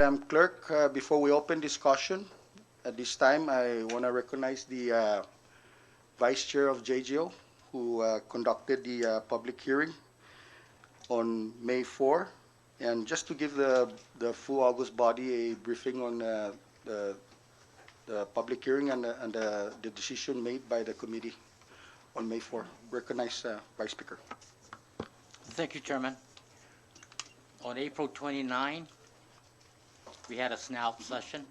Madam Clerk, before we open discussion, at this time, I want to recognize the Vice Chair of JGO, who conducted the public hearing on May 4. And just to give the full August body a briefing on the public hearing and the decision made by the committee on May 4. Recognize Vice Speaker. Thank you, Chairman. On April 29, we had a SNAP session.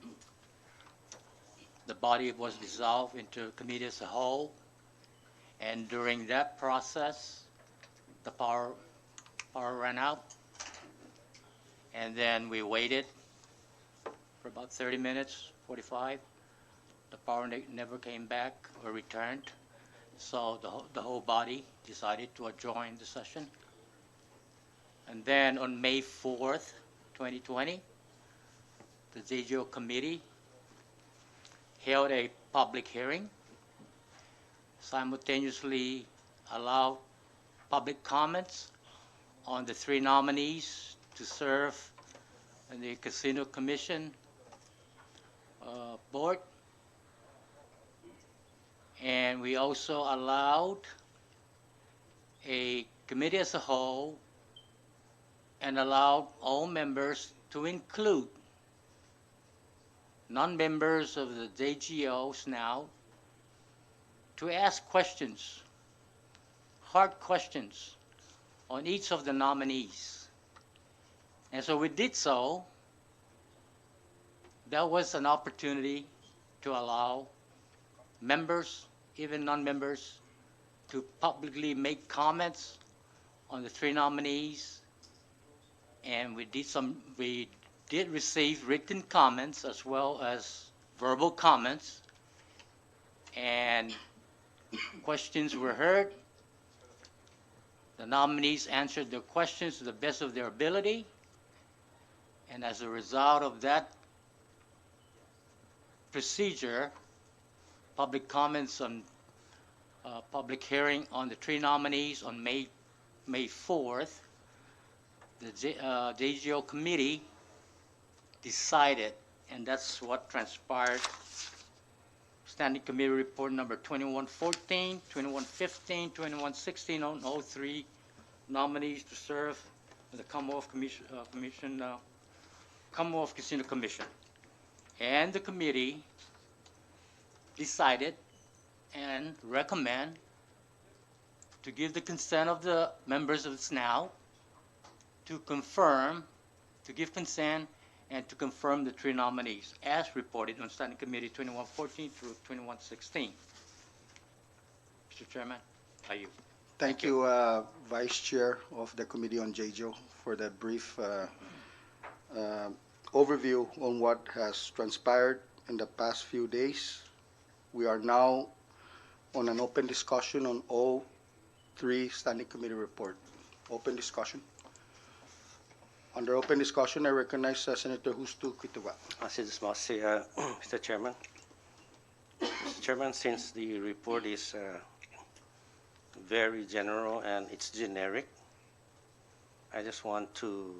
The body was dissolved into a committee as a whole, and during that process, the power ran out, and then we waited for about 30 minutes, 45. The power never came back or returned, so the whole body decided to adjourn the session. And then on May 4th, 2020, the JGO committee held a public hearing, simultaneously allowed public comments on the 3 nominees to serve in the Casino Commission board. And we also allowed a committee as a whole and allowed all members to include non-members of the JGOs now to ask questions, hard questions, on each of the nominees. And so we did so. That was an opportunity to allow members, even non-members, to publicly make comments on the 3 nominees. And we did receive written comments as well as verbal comments, and questions were heard. The nominees answered the questions to the best of their ability, and as a result of that procedure, public comments on public hearing on the 3 nominees on May 4th, the JGO committee decided, and that's what transpired. Standing Committee Report number 2114, 2115, 2116 on all 3 nominees to serve in the Commonwealth Commonwealth Casino Commission. And the committee decided and recommend to give the consent of the members of the SNAU to confirm, to give consent and to confirm the 3 nominees as reported on Standing Committee 2114 through 2116. Mr. Chairman, are you? Thank you, Vice Chair of the Committee on JGO, for that brief overview on what has transpired in the past few days. We are now on an open discussion on all 3 Standing Committee reports. Open discussion. Under open discussion, I recognize Senator Justo Quituba. Mr. Chairman. Mr. Chairman, since the report is very general and it's generic, I just want to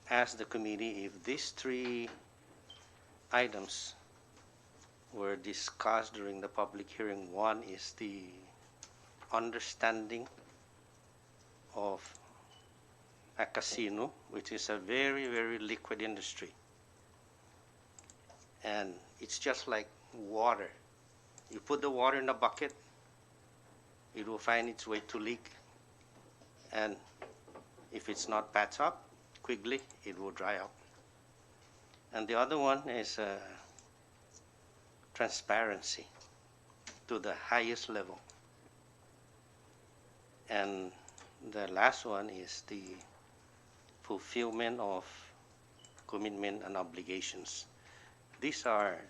ask the committee if these 3 items were discussed during the public hearing. One is the understanding of a casino, which is a very, very liquid industry. And it's just like water. You put the water in a bucket, it will find its way to leak. And if it's not patched up quickly, it will dry out. And the other one is transparency to the highest level. And the last one is the fulfillment of commitment and obligations. These are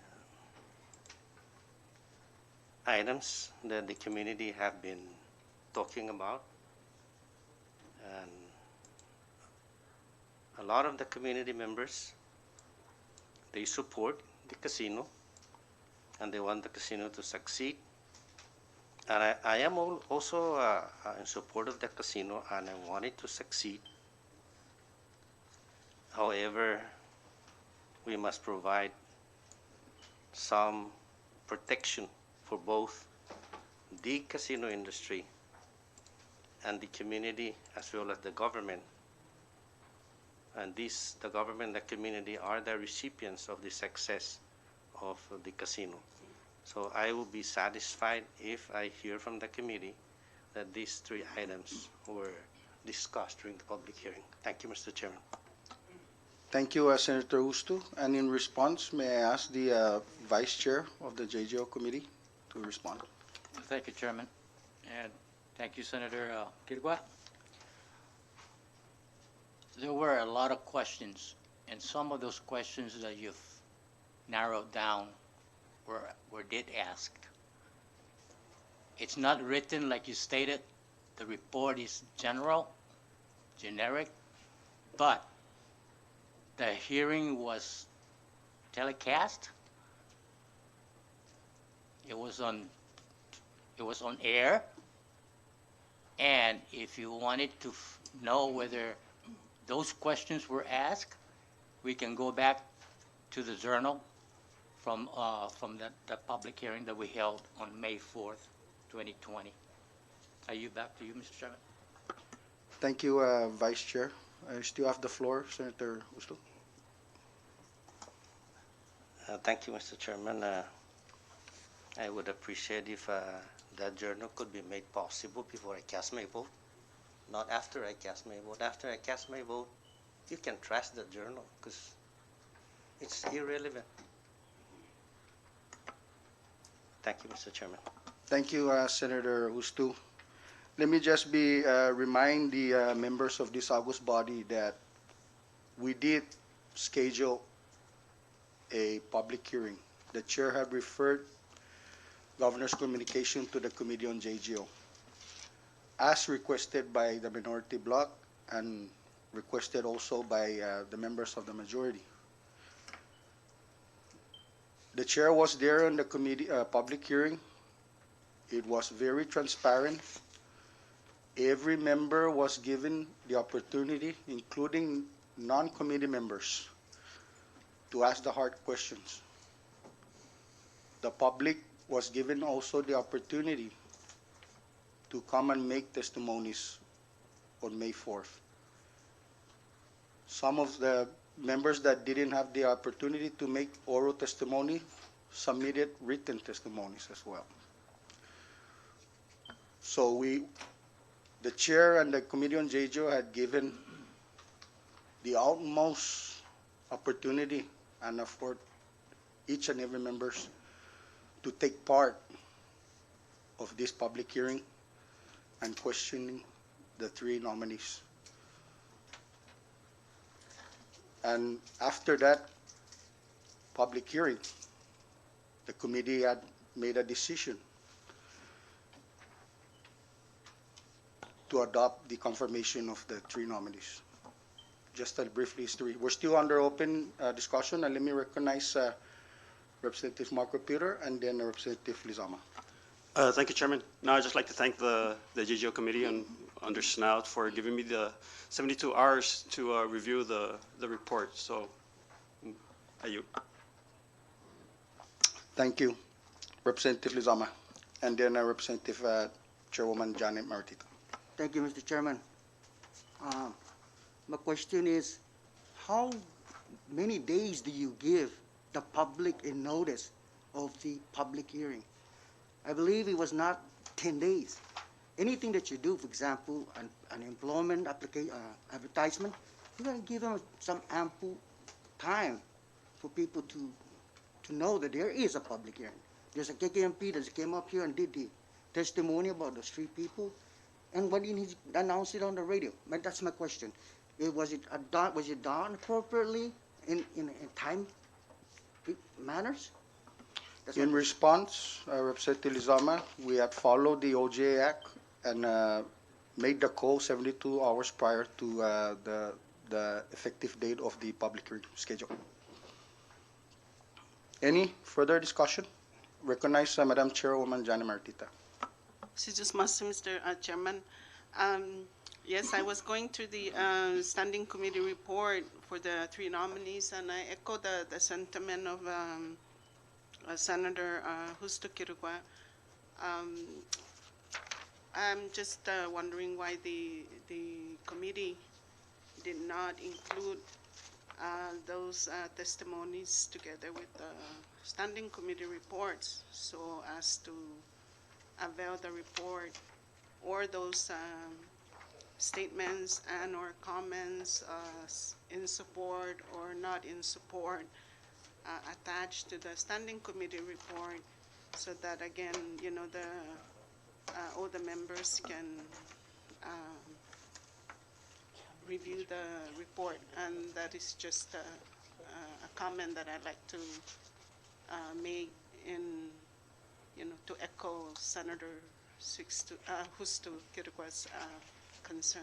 items that the community have been talking about, and a lot of the community members, they support the casino and they want the casino to succeed. And I am also in support of the casino, and I want it to succeed. However, we must provide some protection for both the casino industry and the community as well as the government. And the government and the community are the recipients of the success of the casino. So I will be satisfied if I hear from the committee that these three items were discussed during the public hearing. Thank you, Mr. Chairman. Thank you, Senator Ustu. And in response, may I ask the Vice Chair of the JGO Committee to respond? Thank you, Chairman. And thank you, Senator Kirgua. There were a lot of questions, and some of those questions that you've narrowed down were did asked. It's not written like you stated. The report is generic, but the hearing was telecast. It was on air, and if you wanted to know whether those questions were asked, we can go back to the journal from the public hearing that we held on May 4th, 2020. Are you back to you, Mr. Chairman? Thank you, Vice Chair. I still have the floor, Senator Ustu. Thank you, Mr. Chairman. I would appreciate if that journal could be made possible before I cast my vote, not after I cast my vote. After I cast my vote, you can trash the journal because it's irrelevant. Thank you, Mr. Chairman. Thank you, Senator Ustu. Let me just remind the members of this August body that we did schedule a public hearing. The chair had referred Governor's communication to the Committee on JGO, as requested by the minority bloc and requested also by the members of the majority. The chair was there on the committee public hearing. It was very transparent. Every member was given the opportunity, including non-committee members, to ask the hard questions. The public was given also the opportunity to come and make testimonies on May 4th. Some of the members that didn't have the opportunity to make oral testimony submitted written testimonies as well. So the chair and the Committee on JGO had given the utmost opportunity and afford each and every members to take part of this public hearing and questioning the three nominees. And after that public hearing, the committee had made a decision to adopt the confirmation of the three nominees. Just a brief history. We're still under open discussion, and let me recognize Representative Marco Peter and then Representative Lizama. Thank you, Chairman. Now I'd just like to thank the JGO Committee and under SNOUT for giving me the 72 hours to review the report. So, you. Thank you, Representative Lizama. And then Representative Chairwoman Janet Martita. Thank you, Mr. Chairman. My question is, how many days do you give the public a notice of the public hearing? I believe it was not 10 days. Anything that you do, for example, an employment advertisement, you're going to give them some ample time for people to know that there is a public hearing. There's a KKMP that came up here and did the testimony about those three people, and why didn't he announce it on the radio? That's my question. Was it done appropriately in time manners? In response, Representative Lizama, we had followed the OJA Act and made the call 72 hours prior to the effective date of the public hearing schedule. Any further discussion? Recognize Madam Chairwoman Jana Martita. Mr. Chairman, Yes, I was going through the standing committee report for the three nominees, and I echo the sentiment of Senator Justo Quirigua. I'm just wondering why the committee did not include those testimonies together with the standing committee reports so as to avail the report or those statements and or comments in support or not in support attached to the standing committee report so that again, you know, all the members can review the report, and that is just a comment that I'd like to make in, you know, to echo Senator Justo Quirigua's concern.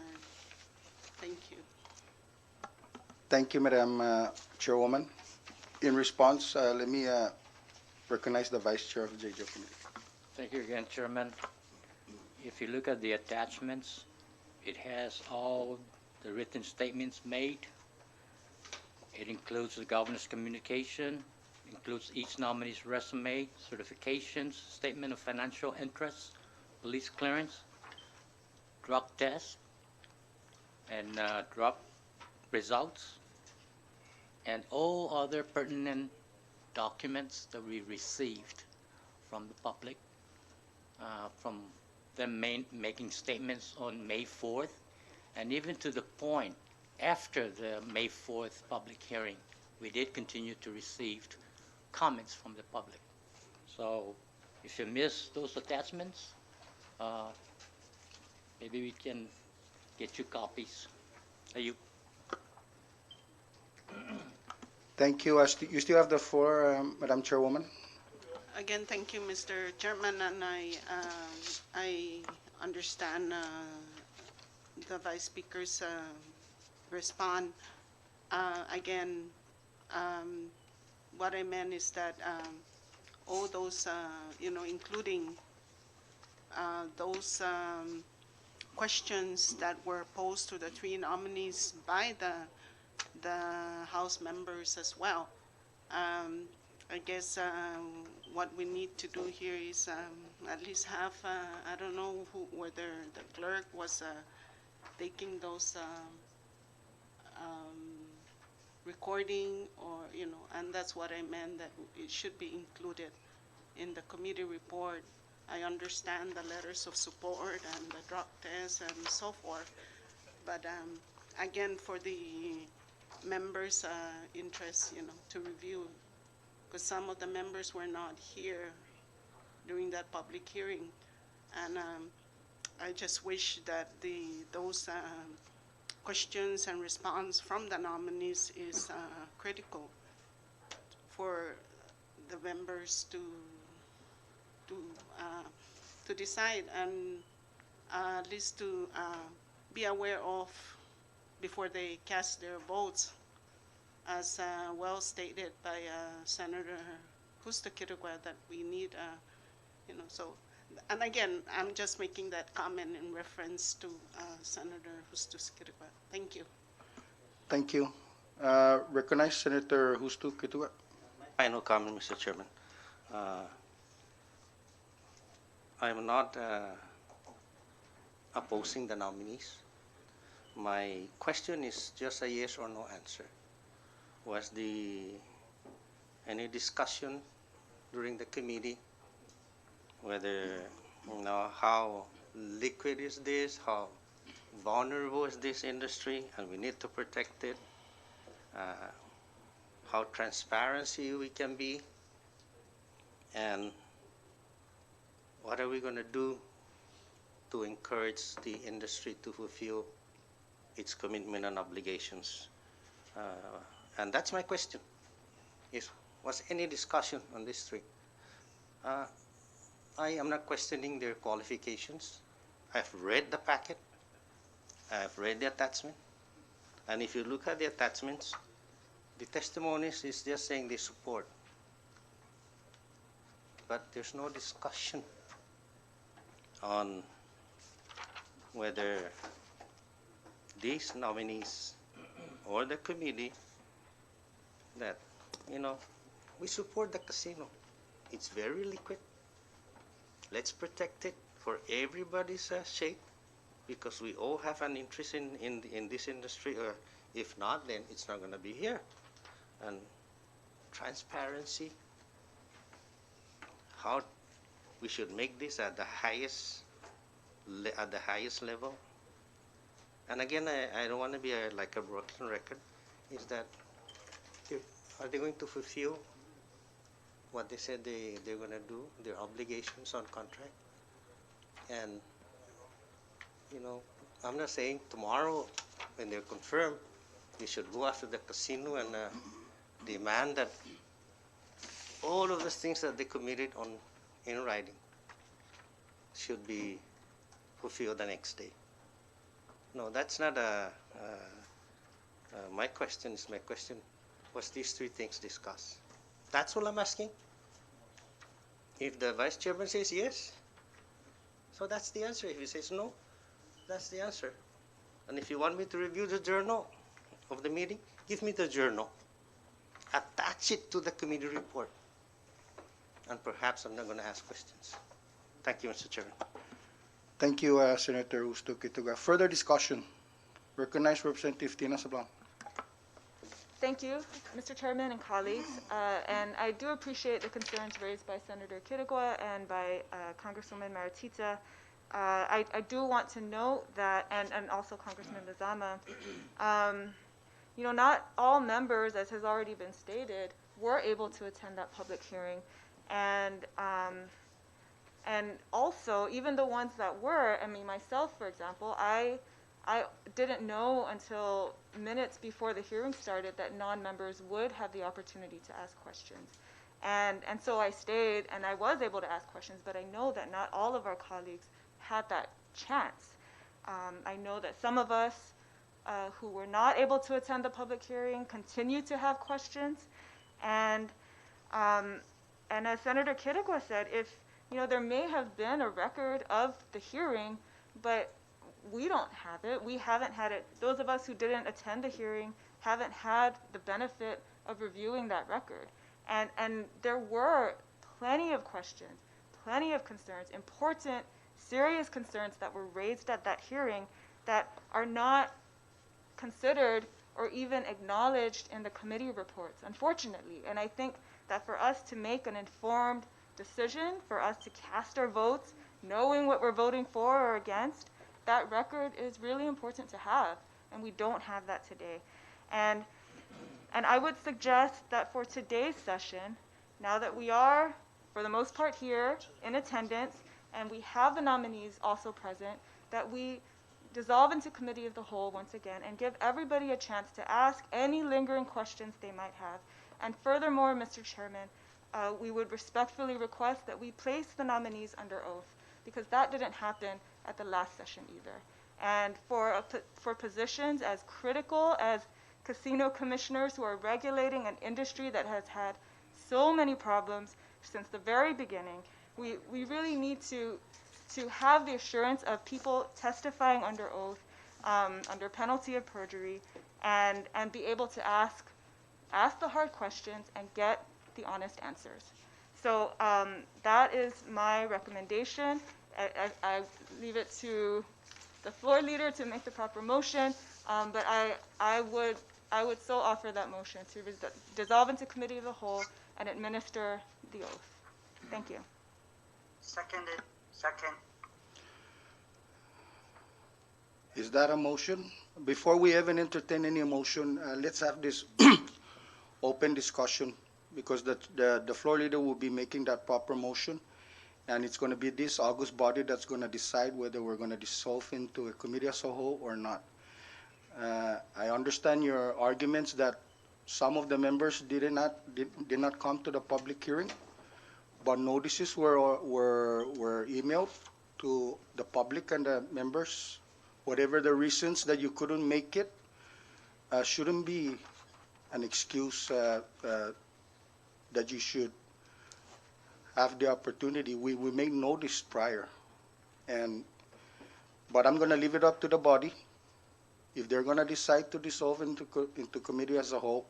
Thank you. Thank you, Madam Chairwoman. In response, let me recognize the Vice Chair of the JGO Committee. Thank you again, Chairman. If you look at the attachments, it has all the written statements made. It includes the governor's communication, includes each nominee's resume, certifications, statement of financial interests, police clearance, drug test, and drug results, and all other pertinent documents that we received from the public, from them making statements on May 4th, and even to the point after the May 4th public hearing, we did continue to receive comments from the public. So if you miss those attachments, maybe we can get you copies. You. Thank you. You still have the floor, Madam Chairwoman. Again, thank you, Mr. Chairman, and I understand the Vice Speaker's response. Again, what I meant is that all those, you know, including those questions that were posed to the three nominees by the House members as well. I guess what we need to do here is at least have, I don't know whether the clerk was taking those recording or, you know, and that's what I meant, that it should be included in the committee report. I understand the letters of support and the drug test and so forth, but again, for the members' interest, you know, to review, because some of the members were not here during that public hearing, and I just wish that those questions and response from the nominees is critical for the members to decide and at least to be aware of before they cast their votes, as well stated by Senator Justo Quirigua, that we need, you know, so, and again, I'm just making that comment in reference to Senator Justo Quirigua. Thank you. Thank you. Recognize Senator Justo Quirigua. Final comment, Mr. Chairman. I'm not opposing the nominees. My question is just a yes or no answer. Was any discussion during the committee whether, you know, how liquid is this, how vulnerable is this industry, and we need to protect it, how transparency we can be, and what are we going to do to encourage the industry to fulfill its commitment and obligations. And that's my question. Was any discussion on these three? I am not questioning their qualifications. I've read the packet. I've read the attachment. And if you look at the attachments, the testimonies is just saying they support. But there's no discussion on whether these nominees or the committee that, you know, we support the casino. It's very liquid. Let's protect it for everybody's sake, because we all have an interest in this industry. Or if not, then it's not going to be here. And transparency, how we should make this at the highest level. And again, I don't want to be like a broken record. Is that are they going to fulfill what they said they're going to do, their obligations on contract? And, you know, I'm not saying tomorrow when they're confirmed, they should go after the casino and demand that all of the things that they committed on in writing should be fulfilled the next day. No, that's not my question. Is my question was these three things discussed? That's all I'm asking. If the vice chairman says yes, so that's the answer. If he says no, that's the answer. And if you want me to review the journal of the meeting, give me the journal. Attach it to the committee report. And perhaps I'm not going to ask questions. Thank you, Mr. Chairman. Thank you, Senator Usto-Kituga. Further discussion. Recognize Representative Tina Sablan. Thank you, Mr. Chairman and colleagues. And I do appreciate the concerns raised by Senator Kitigwa and by Congresswoman Maratita. I do want to note that, and also Congressman Lizama, you know, not all members, as has already been stated, were able to attend that public hearing. And also, even the ones that were, I mean, myself, for example, I didn't know until minutes before the hearing started that non-members would have the opportunity to ask questions. And so I stayed and I was able to ask questions, but I know that not all of our colleagues had that chance. I know that some of us who were not able to attend the public hearing continue to have questions. And as Senator Kitigwa said, if, you know, there may have been a record of the hearing, but we don't have it. We haven't had it. Those of us who didn't attend the hearing haven't had the benefit of reviewing that record. And there were plenty of questions, plenty of concerns, important, serious concerns that were raised at that hearing that are not considered or even acknowledged in the committee reports, unfortunately. And I think that for us to make an informed decision, for us to cast our votes, knowing what we're voting for or against, that record is really important to have, and we don't have that today. And I would suggest that for today's session, now that we are, for the most part, here in attendance, and we have the nominees also present, that we dissolve into committee of the whole once again and give everybody a chance to ask any lingering questions they might have. And furthermore, Mr. Chairman, we would respectfully request that we place the nominees under oath, because that didn't happen at the last session either. And for positions as critical as casino commissioners who are regulating an industry that has had so many problems since the very beginning, we really need to have the assurance of people testifying under oath, under penalty of perjury, and be able to ask the hard questions and get the honest answers. So that is my recommendation. I leave it to the floor leader to make the proper motion, but I would so offer that motion to dissolve into committee of the whole and administer the oath. Thank you. Seconded. Second. Is that a motion? Before we even entertain any motion, let's have this open discussion, because the floor leader will be making that proper motion, and it's going to be this august body that's going to decide whether we're going to dissolve into a committee as a whole or not. I understand your arguments that some of the members did not come to the public hearing, but notices were emailed to the public and the members. Whatever the reasons that you couldn't make it, shouldn't be an excuse that you should have the opportunity. We made notice prior, but I'm going to leave it up to the body If they're gonna decide to dissolve into committee as a whole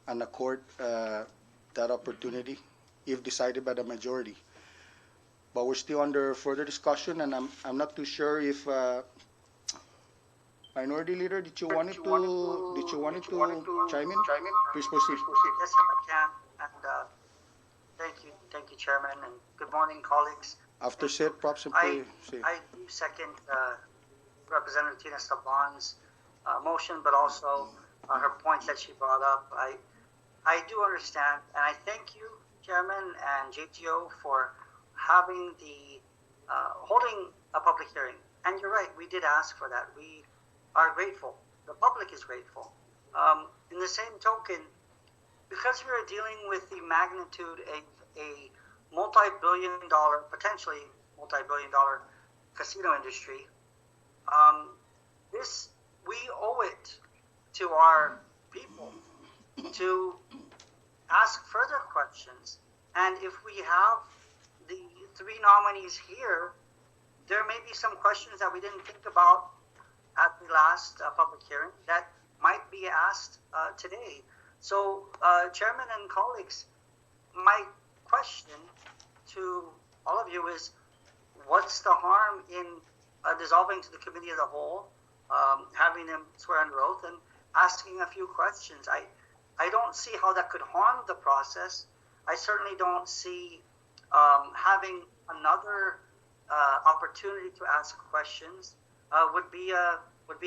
and accord that opportunity, if decided by the majority. But we're still under further discussion, and I'm not too sure if Minority Leader, did you want to chime in? Please proceed. Yes, if I can, and thank you, Chairman, and good morning, colleagues. After said, Prop, I, simply say. I do second Representative Tina Saban's motion, but also her points that she brought up. I do understand, and I thank you, Chairman and JTO, for having holding a public hearing. And you're right, we did ask for that. We are grateful. The public is grateful. In the same token, because we are dealing with the magnitude of a multi-billion-dollar, potentially multi-billion-dollar casino industry, we owe it to our people to ask further questions. And if we have the three nominees here, there may be some questions that we didn't think about at the last public hearing that might be asked today. So, Chairman and colleagues, my question to all of you is, what's the harm in dissolving to the committee as a whole, having them swear under oath, and asking a few questions? I don't see how that could harm the process. I certainly don't see having another opportunity to ask questions would be a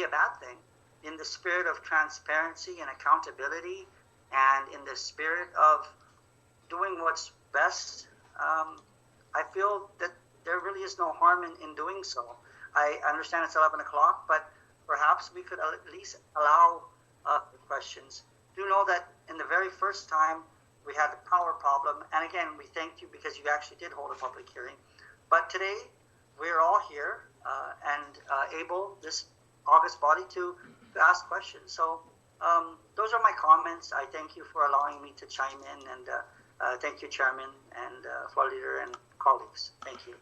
bad thing. In the spirit of transparency and accountability, and in the spirit of doing what's best, I feel that there really is no harm in doing so. I understand it's 11 o'clock, but perhaps we could at least allow questions. Do know that in the very first time we had the power problem, and again, we thank you because you actually did hold a public hearing. But today, we're all here and able, this August body, to ask questions. So those are my comments. I thank you for allowing me to chime in, and thank you, Chairman, and Floor Leader, and colleagues. Thank you.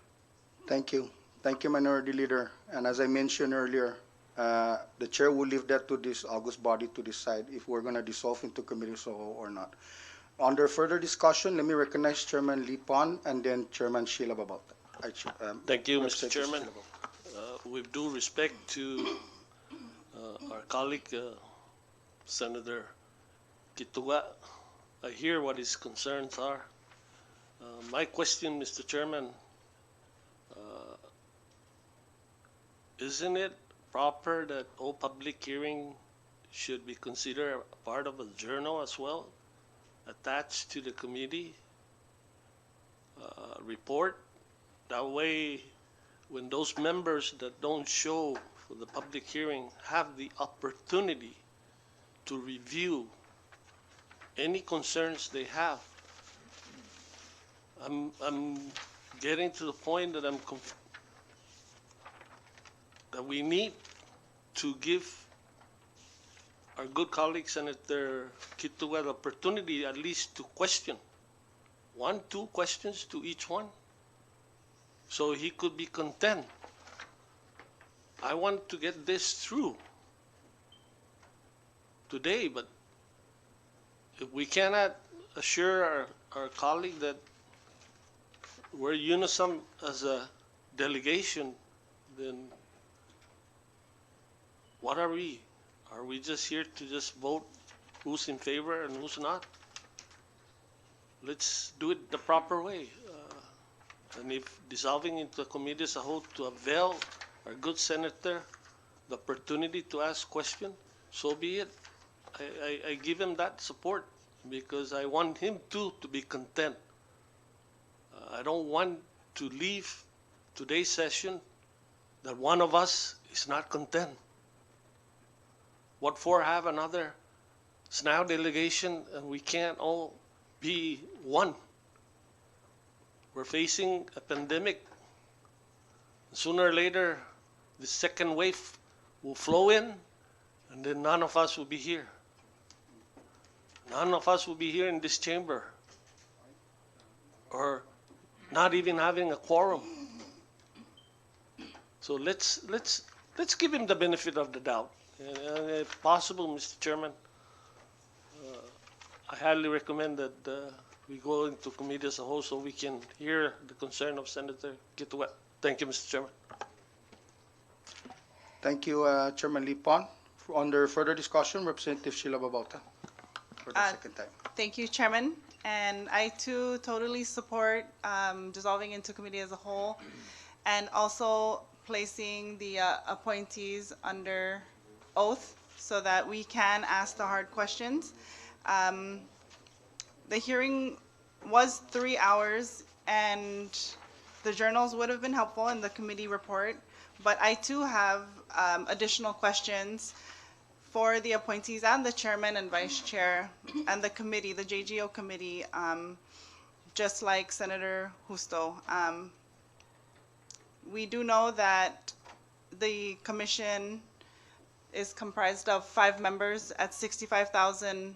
Thank you. Thank you, Minority Leader. And as I mentioned earlier, the chair will leave that to this August body to decide if we're going to dissolve into committee or not. Under further discussion, let me recognize Chairman Lipan and then Chairman Sheila Babauta. Thank you, Mr. Chairman. With due respect to our colleague, Senator Kituga, I hear what his concerns are. My question, Mr. Chairman, isn't it proper that all public hearing should be considered a part of a journal as well, attached to the committee report? That way, when those members that don't show for the public hearing have the opportunity to review any concerns they have. I'm getting to the point that that we need to give our good colleague Senator Kituga the opportunity at least to question 1-2 questions to each one, so he could be content. I want to get this through today, but if we cannot assure our colleague that we're unison as a delegation, then what are we? Are we just here to just vote who's in favor and who's not? Let's do it the proper way. And if dissolving into a committee as a whole to avail our good senator the opportunity to ask questions, so be it. I give him that support because I want him too to be content. I don't want to leave today's session that one of us is not content. What for have another SNAU delegation and we can't all be one? We're facing a pandemic. Sooner or later, the second wave will flow in, and then none of us will be here. None of us will be here in this chamber, or not even having a quorum. So let's give him the benefit of the doubt. And if possible, Mr. Chairman, I highly recommend that we go into committee as a whole so we can hear the concern of Senator Kituwat. Thank you, Mr. Chairman. Thank you, Chairman Lipon. Under further discussion, Representative Sheila Babauta for the second time. Thank you, Chairman. And I too totally support dissolving into committee as a whole and also placing the appointees under oath so that we can ask the hard questions. The hearing was 3 hours and the journals would have been helpful in the committee report, but I too have additional questions for the appointees and the chairman and vice chair and the committee, the JGO committee, just like Senator Justo. We do know that the commission is comprised of 5 members at $65,000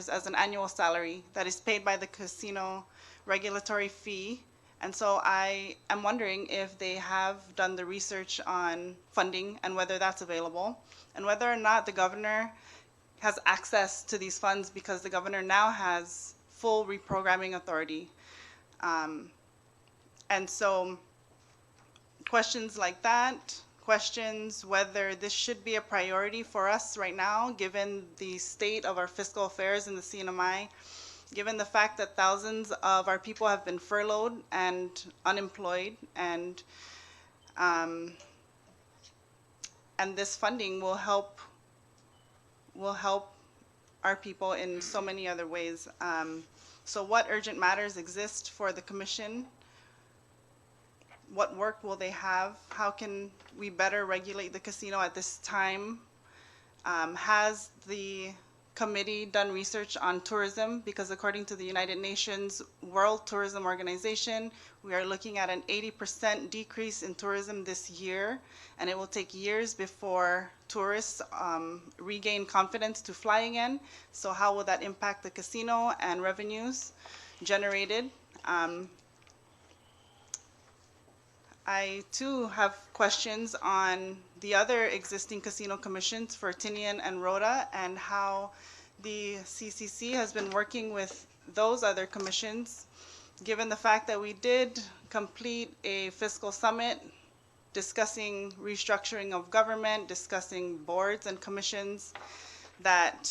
as an annual salary that is paid by the casino regulatory fee. And so I am wondering if they have done the research on funding and whether that's available, and whether or not the governor has access to these funds because the governor now has full reprogramming authority. And so questions like that, questions whether this should be a priority for us right now, given the state of our fiscal affairs in the CNMI, given the fact that thousands of our people have been furloughed and unemployed, and this funding will help our people in so many other ways. So what urgent matters exist for the commission? What work will they have? How can we better regulate the casino at this time? Has the committee done research on tourism? Because according to the United Nations World Tourism Organization, we are looking at an 80% decrease in tourism this year, and it will take years before tourists regain confidence to fly again. So how will that impact the casino and revenues generated? I too have questions on the other existing casino commissions for Tinian and Rhoda, and how the CCC has been working with those other commissions, given the fact that we did complete a fiscal summit discussing restructuring of government, discussing boards and commissions that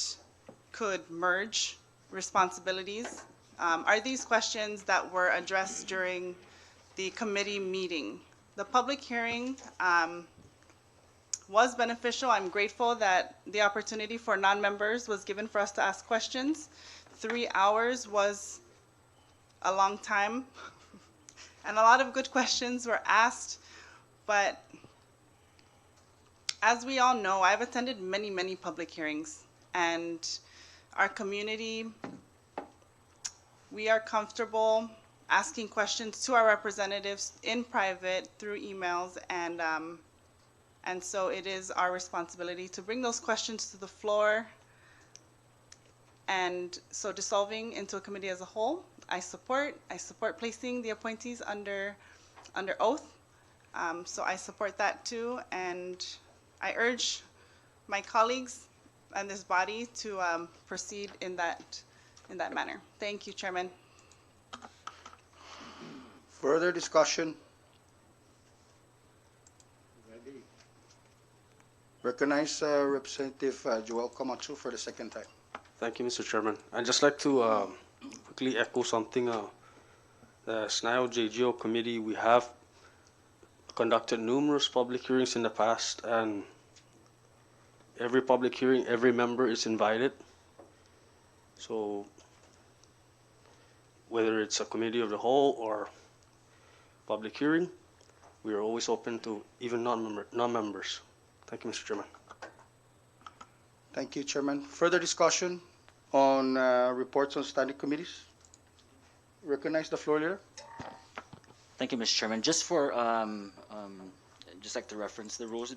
could merge responsibilities. Are these questions that were addressed during the committee meeting? The public hearing was beneficial. I'm grateful that the opportunity for non-members was given for us to ask questions. 3 hours was a long time, and a lot of good questions were asked. But as we all know, I've attended many, many public hearings, and our community, we are comfortable asking questions to our representatives in private through emails, and so it is our responsibility to bring those questions to the floor. And so dissolving into a committee as a whole, I support placing the appointees under oath. So I support that too, and I urge my colleagues and this body to proceed in that manner. Thank you, Chairman. Further discussion? Recognize Representative Joel Camacho for the second time. Thank you, Mr. Chairman. I'd just like to quickly echo something. The SNIO JGO committee, we have conducted numerous public hearings in the past, and every public hearing, every member is invited. So whether it's a committee of the whole or public hearing, we are always open to even non-members. Thank you, Mr. Chairman. Thank you, Chairman. Further discussion on reports on standing committees? Recognize the floor leader. Thank you, Mr. Chairman. Just for, just like to reference the rules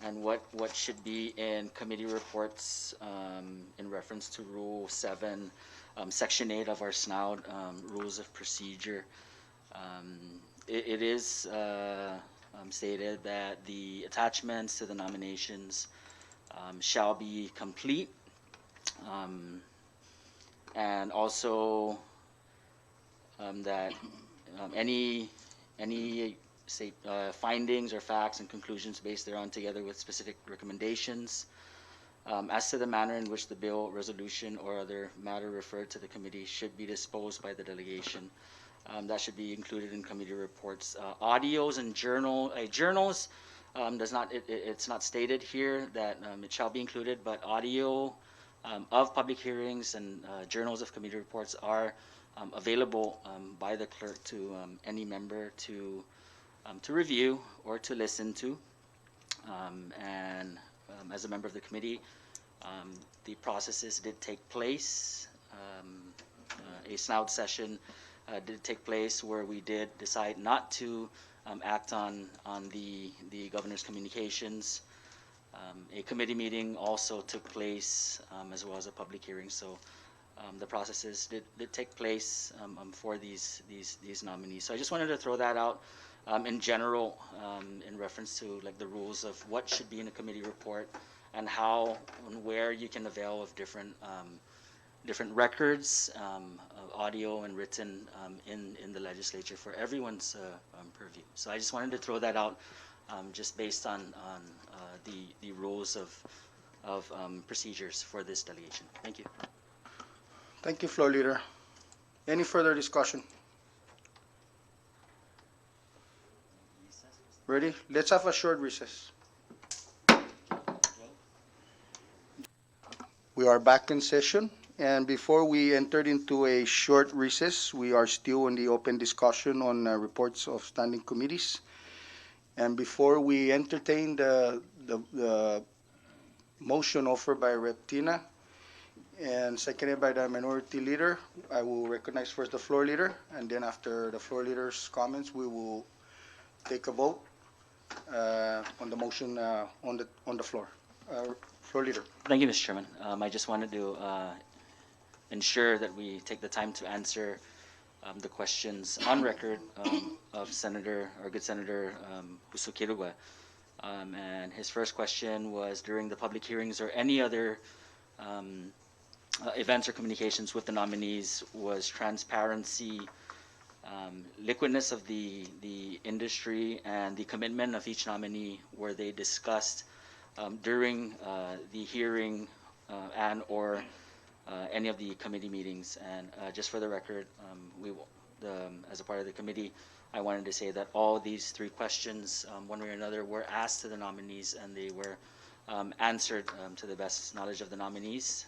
and what should be in committee reports in reference to Rule 7, Section 8 of our SNOUD Rules of Procedure. It is stated that the attachments to the nominations shall be complete, and also that any say findings or facts and conclusions based thereon, together with specific recommendations as to the manner in which the bill, resolution, or other matter referred to the committee should be disposed by the delegation. That should be included in committee reports. Audios and journals does not. It's not stated here that it shall be included, but audio of public hearings and journals of committee reports are available by the clerk to any member to review or to listen to. And as a member of the committee, the processes did take place. A snout session did take place where we did decide not to act on the governor's communications. A committee meeting also took place, as well as a public hearing. So the processes did take place for these nominees. So I just wanted to throw that out in general, in reference to like the rules of what should be in a committee report and how and where you can avail of different records, audio and written, in the legislature for everyone's purview. So I just wanted to throw that out, just based on the rules of procedures for this delegation. Thank you. Thank you, Floor Leader. Any further discussion? Ready? Let's have a short recess. We are back in session, and before we entered into a short recess, we are still in the open discussion on reports of standing committees. And before we entertain the motion offered by Rep. Tina and seconded by the Minority Leader, I will recognize first the Floor Leader, and then after the Floor Leader's comments, we will take a vote on the motion on the floor. Floor Leader. Thank you, Mr. Chairman. I just wanted to ensure that we take the time to answer the questions on record of our good Senator Justo Quirugua. And his first question was, during the public hearings or any other events or communications with the nominees, was transparency, liquidness of the industry, and the commitment of each nominee, were they discussed during the hearing and or any of the committee meetings? And just for the record, as a part of the committee, I wanted to say that all these three questions, one way or another, were asked to the nominees, and they were answered to the best knowledge of the nominees,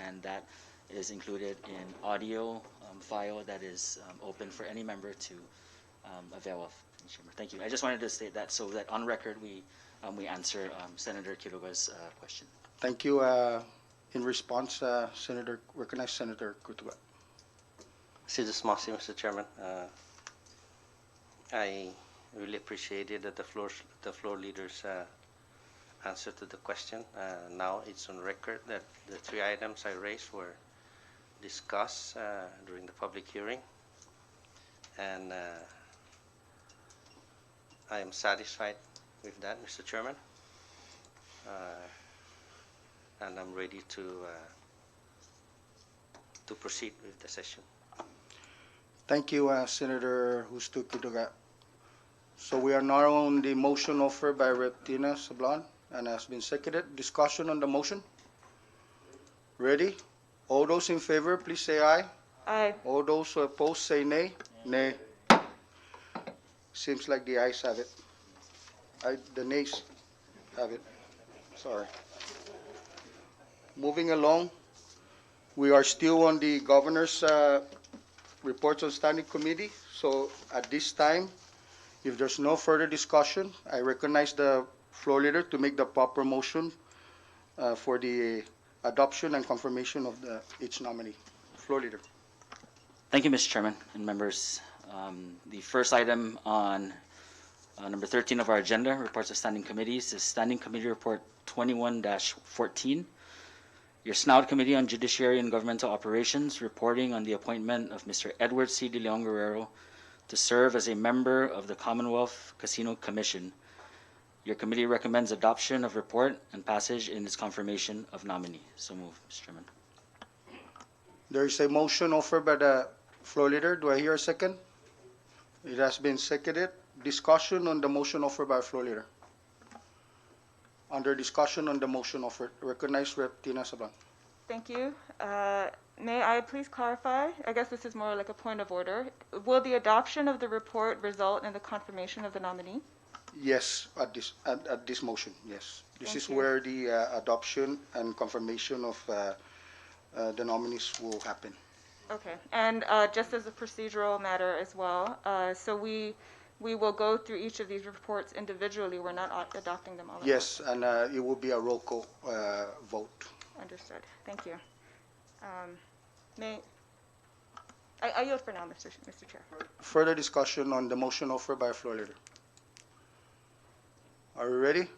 and that is included in audio file that is open for any member to avail of. Thank you. I just wanted to state that so that on record we answer Senator Quiroga's question. Thank you. In response, recognize Senator Quiroga. Mr. Chairman. I really appreciated that the floor leader's answer to the question. Now it's on record that the three items I raised were discussed during the public hearing, and I am satisfied with that, Mr. Chairman, and I'm ready to proceed with the session. Thank you, Senator Justo Quirugua. So we are now on the motion offered by Rep. Tina Sablan and has been seconded. Discussion on the motion? Ready? All those in favor, please say aye. Aye. All those who oppose, say nay. Nay. Seems like the ayes have it. The nays have it. Sorry. Moving along, we are still on the governor's reports on standing committee. So at this time, if there's no further discussion, I recognize the floor leader to make the proper motion for the adoption and confirmation of each nominee. Floor leader. Thank you, Mr. Chairman and members. The first item on number 13 of our agenda, reports of standing committees, is Standing Committee Report 21-14. Your SNOUD Committee on Judiciary and Governmental Operations, reporting on the appointment of Mr. Edward C. Deleon Guerrero to serve as a member of the Commonwealth Casino Commission. Your committee recommends adoption of report and passage in its confirmation of nominee. So moved, Mr. Chairman. There is a motion offered by the floor leader. Do I hear a second? It has been seconded. Discussion on the motion offered by floor leader. Under discussion on the motion offered, recognize Rep. Tina Sabang. Thank you. May I please clarify? I guess this is more like a point of order. Will the adoption of the report result in the confirmation of the nominee? Yes, at this motion, yes. This Thank is you. where the adoption and confirmation of the nominees will happen. Okay, and just as a procedural matter as well, so we will go through each of these reports individually. We're not adopting them all at once. Yes, and it will be a roll call vote. Understood. Thank you. I yield for now, Mr. Chair. Further discussion on the motion offered by floor leader. Are we ready?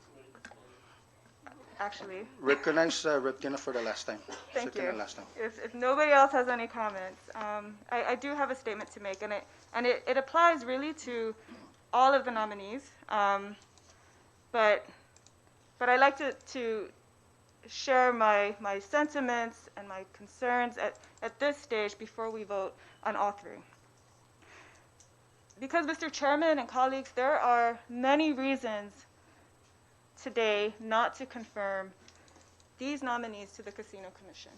Actually, Recognize Rep. Tina for the last time. thank Second you. and last time. If nobody else has any comments, I do have a statement to make, and it applies really to all of the nominees. But I like to share my sentiments and my concerns at this stage before we vote on all three. Because, Mr. Chairman and colleagues, there are many reasons today not to confirm these nominees to the Casino Commission.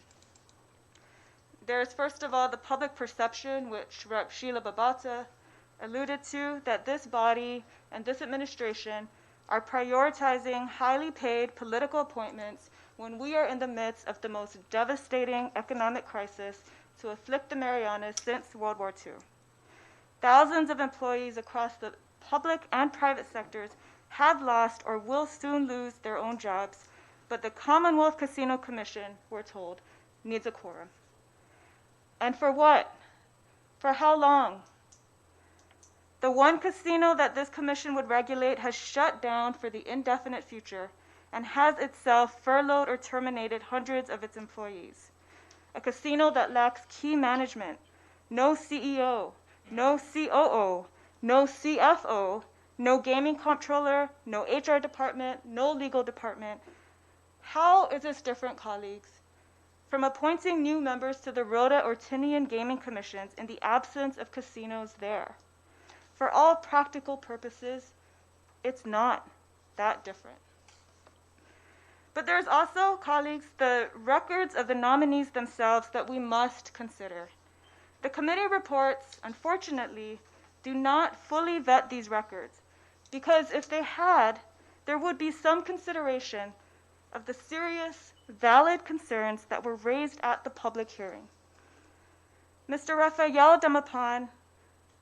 There's first of all the public perception, which Rep. Sheila Babata alluded to, that this body and this administration are prioritizing highly paid political appointments when we are in the midst of the most devastating economic crisis to afflict the Marianas since World War II. Thousands of employees across the public and private sectors have lost or will soon lose their own jobs, but the Commonwealth Casino Commission, we're told, needs a quorum. And for what? For how long? The one casino that this commission would regulate has shut down for the indefinite future and has itself furloughed or terminated hundreds of its employees. A casino that lacks key management, no CEO, no COO, no CFO, no gaming comptroller, no HR department, no legal department. How is this different, colleagues, from appointing new members to the Rota or Tinian gaming commissions in the absence of casinos there? For all practical purposes, it's not that different. But there's also, colleagues, the records of the nominees themselves that we must consider. The committee reports, unfortunately, do not fully vet these records, because if they had, there would be some consideration of the serious, valid concerns that were raised at the public hearing. Mr. Rafael Demapan,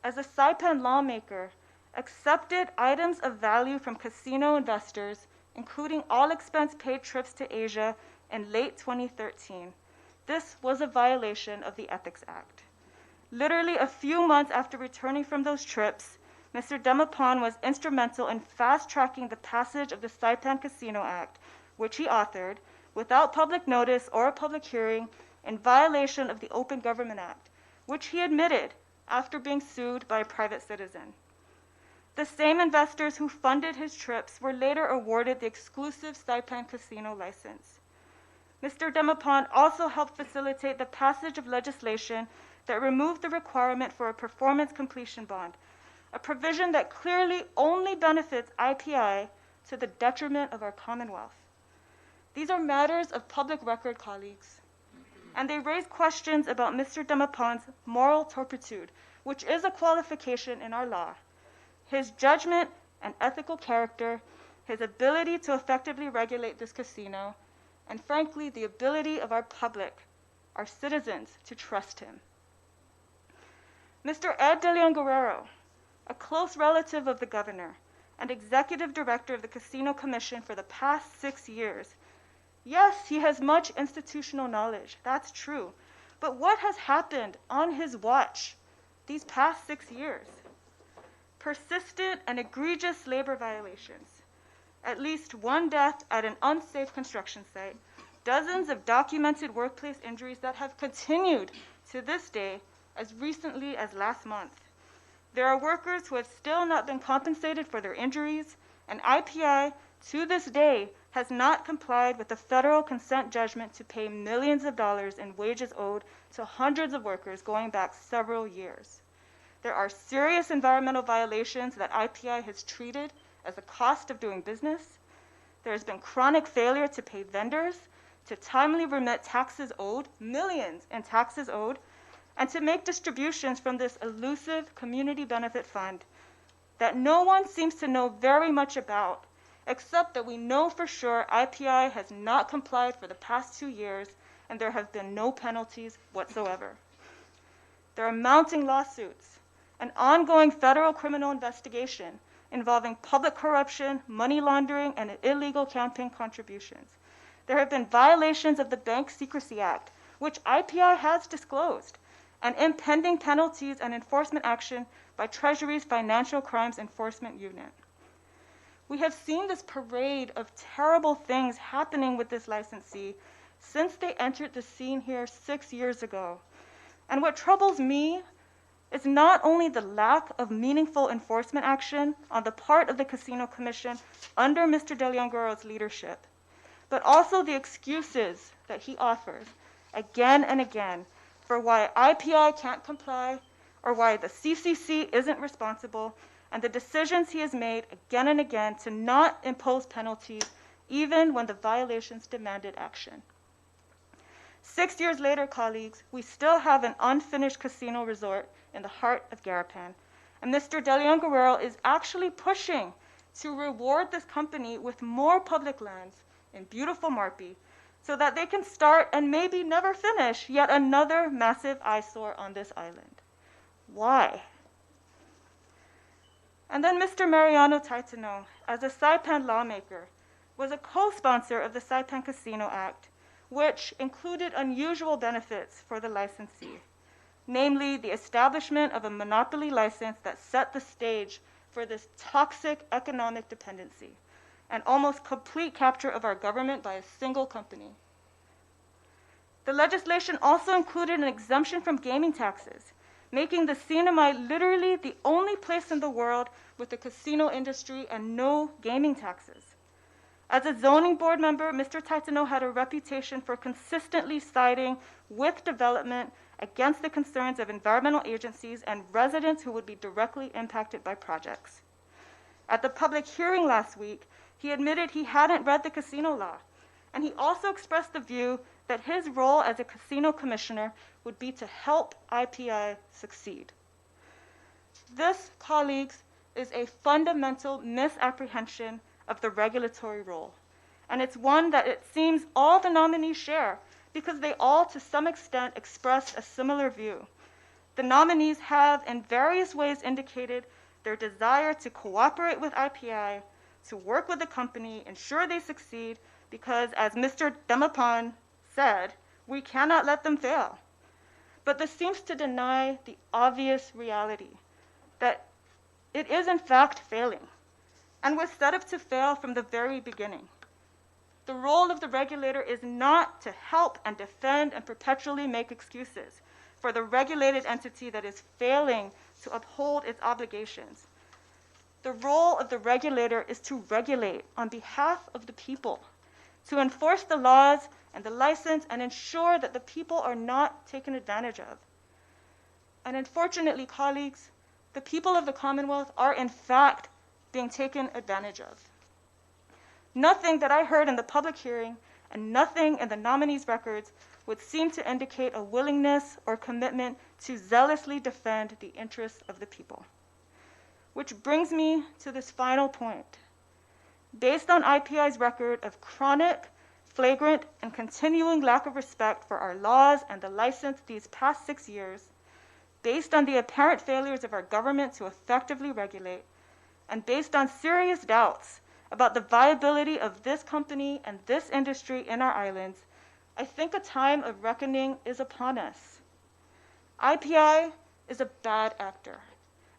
as a Saipan lawmaker, accepted items of value from casino investors, including all expense-paid trips to Asia in late 2013. This was a violation of the Ethics Act. Literally a few months after returning from those trips, Mr. Demapan was instrumental in fast-tracking the passage of the Saipan Casino Act, which he authored, without public notice or a public hearing, in violation of the Open Government Act, which he admitted after being sued by a private citizen. The same investors who funded his trips were later awarded the exclusive Saipan Casino license. Mr. Demapan also helped facilitate the passage of legislation that removed the requirement for a performance completion bond, a provision that clearly only benefits IPI to the detriment of our Commonwealth. These are matters of public record, colleagues, and they raise questions about Mr. Demapan's moral turpitude, which is a qualification in our law, his judgment and ethical character, his ability to effectively regulate this casino, and frankly, the ability of our public, our citizens, to trust him. Mr. Deleon Guerrero, a close relative of the governor and executive director of the Casino Commission for the past 6 years, yes, he has much institutional knowledge, that's true, but what has happened on his watch these past 6 years? Persistent and egregious labor violations, at least one death at an unsafe construction site, dozens of documented workplace injuries that have continued to this day as recently as last month, There are workers who have still not been compensated for their injuries, and IPI, to this day, has not complied with the federal consent judgment to pay millions of dollars in wages owed to hundreds of workers going back several years. There are serious environmental violations that IPI has treated as a cost of doing business. There has been chronic failure to pay vendors, to timely remit taxes owed, millions in taxes owed, and to make distributions from this elusive community benefit fund that no one seems to know very much about, except that we know for sure IPI has not complied for the past 2 years, and there have been no penalties whatsoever. There are mounting lawsuits, an ongoing federal criminal investigation involving public corruption, money laundering, and illegal campaign contributions. There have been violations of the Bank Secrecy Act, which IPI has disclosed, and impending penalties and enforcement action by Treasury's Financial Crimes Enforcement Unit. We have seen this parade of terrible things happening with this licensee since they entered the scene here 6 years ago. And what troubles me is not only the lack of meaningful enforcement action on the part of the Casino Commission under Mr. Deleon Guerrero's leadership, but also the excuses that he offers again and again for why IPI can't comply or why the CCC isn't responsible, and the decisions he has made again and again to not impose penalties even when the violations demanded action. 6 years later, colleagues, we still have an unfinished casino resort in the heart of Garapan, and Mr. Deleon Guerrero is actually pushing to reward this company with more public lands in beautiful Marpi, so that they can start and maybe never finish yet another massive eyesore on this island. Why? And then Mr. Mariano Taitano, as a Saipan lawmaker, was a co-sponsor of the Saipan Casino Act, which included unusual benefits for the licensee, namely the establishment of a monopoly license that set the stage for this toxic economic dependency, and almost complete capture of our government by a single company. The legislation also included an exemption from gaming taxes, making the CNMI literally the only place in the world with a casino industry and no gaming taxes. As a zoning board member, Mr. Taitano had a reputation for consistently siding with development against the concerns of environmental agencies and residents who would be directly impacted by projects. At the public hearing last week, he admitted he hadn't read the casino law, and he also expressed the view that his role as a casino commissioner would be to help IPI succeed. This, colleagues, is a fundamental misapprehension of the regulatory role, and it's one that it seems all the nominees share because they all, to some extent, express a similar view. The nominees have, in various ways, indicated their desire to cooperate with IPI, to work with the company, ensure they succeed, because, as Mr. Demapan said, we cannot let them fail. But this seems to deny the obvious reality that it is in fact failing, and was set up to fail from the very beginning. The role of the regulator is not to help and defend and perpetually make excuses for the regulated entity that is failing to uphold its obligations. The role of the regulator is to regulate on behalf of the people, to enforce the laws and the license and ensure that the people are not taken advantage of. And unfortunately, colleagues, the people of the Commonwealth are in fact being taken advantage of. Nothing that I heard in the public hearing and nothing in the nominees' records would seem to indicate a willingness or commitment to zealously defend the interests of the people. Which brings me to this final point. Based on IPI's record of chronic, flagrant, and continuing lack of respect for our laws and the license these past 6 years, based on the apparent failures of our government to effectively regulate, and based on serious doubts about the viability of this company and this industry in our islands, I think a time of reckoning is upon us. IPI is a bad actor.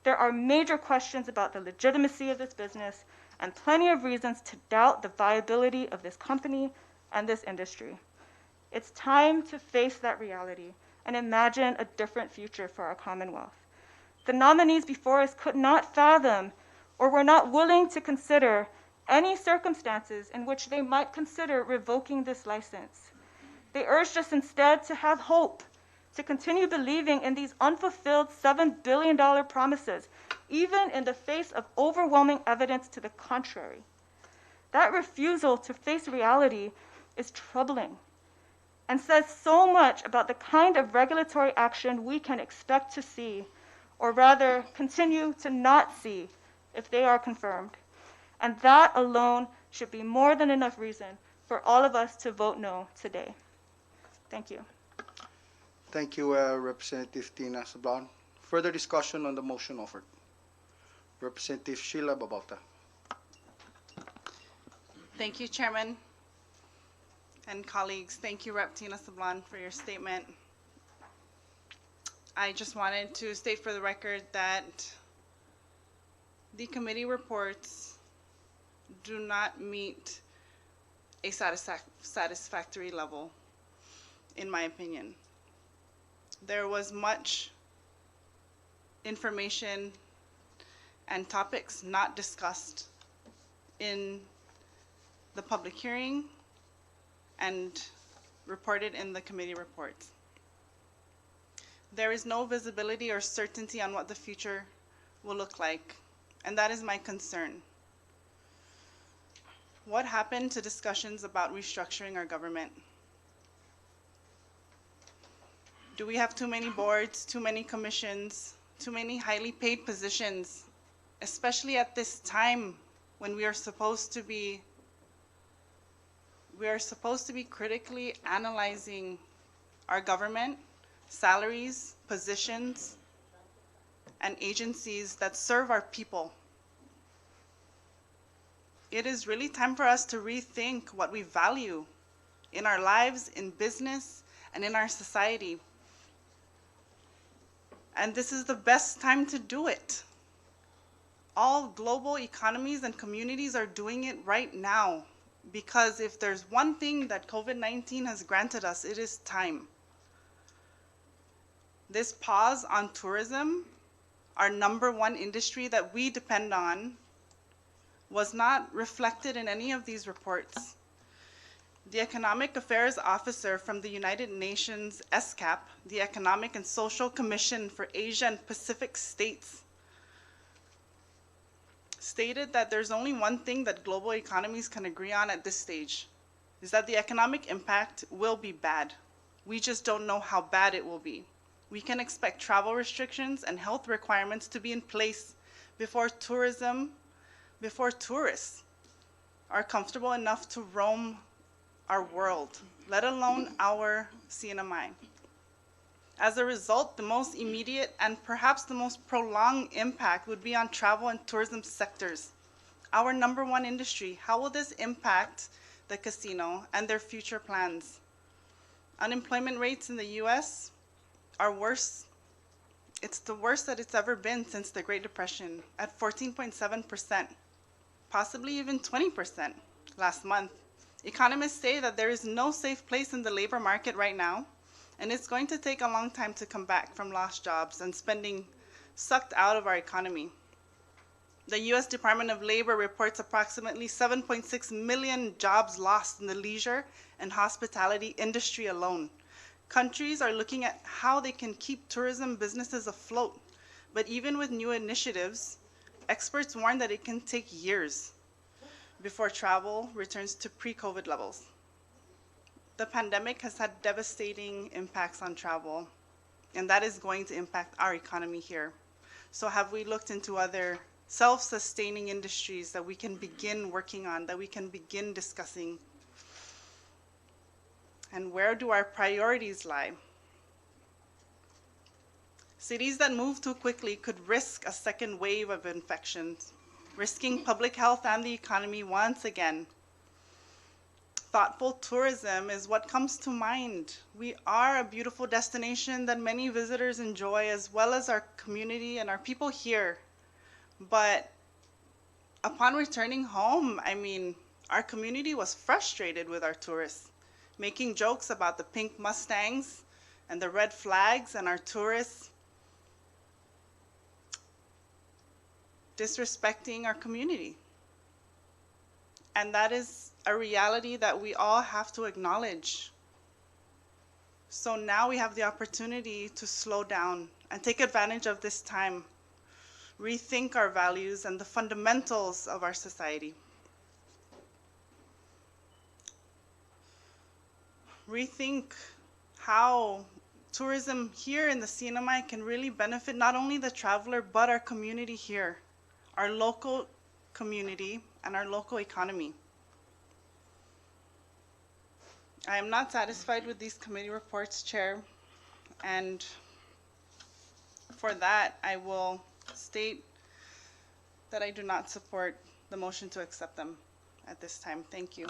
There are major questions about the legitimacy of this business and plenty of reasons to doubt the viability of this company and this industry. It's time to face that reality and imagine a different future for our Commonwealth. the nominees before us could not fathom or were not willing to consider any circumstances in which they might consider revoking this license. They urged us instead to have hope, to continue believing in these unfulfilled $7 billion promises, even in the face of overwhelming evidence to the contrary. That refusal to face reality is troubling and says so much about the kind of regulatory action we can expect to see, or rather continue to not see if they are confirmed. And that alone should be more than enough reason for all of us to vote no today. Thank you. Thank you, Representative Tina Sablan. Further discussion on the motion offered. Representative Sheila Babauta. Thank you, Chairman and colleagues. Thank you, Rep. Tina Sablan, for your statement. I just wanted to state for the record that the committee reports do not meet a satisfactory level, in my opinion. There was much information and topics not discussed in the public hearing and reported in the committee reports. There is no visibility or certainty on what the future will look like, and that is my concern. What happened to discussions about restructuring our government? Do we have too many boards, too many commissions, too many highly paid positions, especially at this time when we are supposed to be critically analyzing our government, salaries, positions, and agencies that serve our people? It is really time for us to rethink what we value in our lives, in business, and in our society. And this is the best time to do it. All global economies and communities are doing it right now, because if there's one thing that COVID-19 has granted us, it is time. This pause on tourism, our #1 industry that we depend on, was not reflected in any of these reports. The Economic Affairs Officer from the United Nations, ESCAP, the Economic and Social Commission for Asia and Pacific States, stated that there's only one thing that global economies can agree on at this stage, is that the economic impact will be bad. We just don't know how bad it will be. We can expect travel restrictions and health requirements to be in place before tourists are comfortable enough to roam our world, let alone our CNMI. As a result, the most immediate and perhaps the most prolonged impact would be on travel and tourism sectors. Our #1 industry, how will this impact the casino and their future plans? Unemployment rates in the US are worse. It's the worst that it's ever been since the Great Depression, at 14.7%, possibly even 20% last month. Economists say that there is no safe place in the labor market right now, and it's going to take a long time to come back from lost jobs and spending sucked out of our economy. The US Department of Labor reports approximately 7.6 million jobs lost in the leisure and hospitality industry alone. Countries are looking at how they can keep tourism businesses afloat, but even with new initiatives, experts warn that it can take years before travel returns to pre-COVID levels. The pandemic has had devastating impacts on travel, and that is going to impact our economy here. So have we looked into other self-sustaining industries that we can begin working on, that we can begin discussing? And where do our priorities lie? Cities that move too quickly could risk a second wave of infections, risking public health and the economy once again. Thoughtful tourism is what comes to mind. We are a beautiful destination that many visitors enjoy, as well as our community and our people here. But upon returning home, our community was frustrated with our tourists, making jokes about the pink Mustangs and the red flags and our tourists. disrespecting our community. And that is a reality that we all have to acknowledge. So now we have the opportunity to slow down and take advantage of this time, rethink our values and the fundamentals of our society. Rethink how tourism here in the CNMI can really benefit not only the traveler, but our community here, our local community, and our local economy. I am not satisfied with these committee reports, Chair, and for that, I will state that I do not support the motion to accept them at this time. Thank you.